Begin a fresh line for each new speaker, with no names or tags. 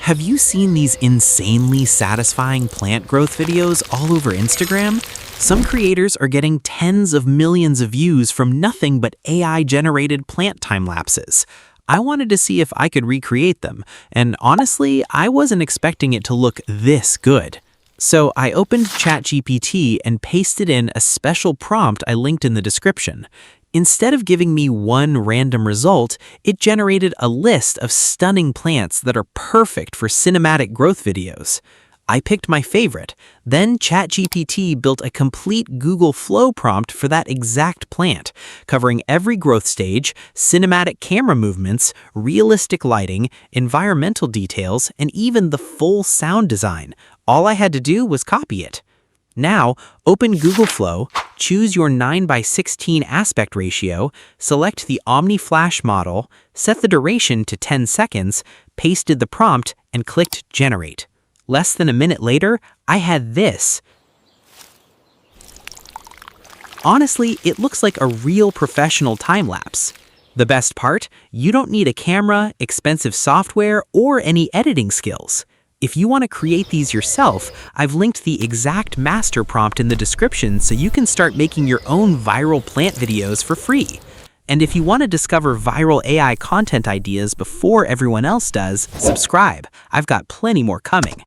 Have you seen these insanely satisfying plant growth videos all over Instagram? Some creators are getting tens of millions of views from nothing but AI-generated plant time lapses. I wanted to see if I could recreate them, and honestly, I wasn't expecting it to look this good. So I opened ChatGPT and pasted in a special prompt I linked in the description. Instead of giving me one random result, it generated a list of stunning plants that are perfect for cinematic growth videos. I picked my favorite, then ChatGPT built a complete Google Flow prompt for that exact plant, covering every growth stage, cinematic camera movements, realistic lighting, environmental details, and even the full sound design. All I had to do was copy it. Now, open Google Flow, choose your 9:16 aspect ratio, select the Omni Flash model, set the duration to 10 seconds, pasted the prompt, and clicked Generate. Less than a minute later, I had this. Honestly, it looks like a real professional time-lapse. The best part? You don't need a camera, expensive software, or any editing skills. If you want to create these yourself, I've linked the exact master prompt in the description so you can start making your own viral plant videos for free. And if you want to discover viral AI content ideas before everyone else does, subscribe. I've got plenty more coming.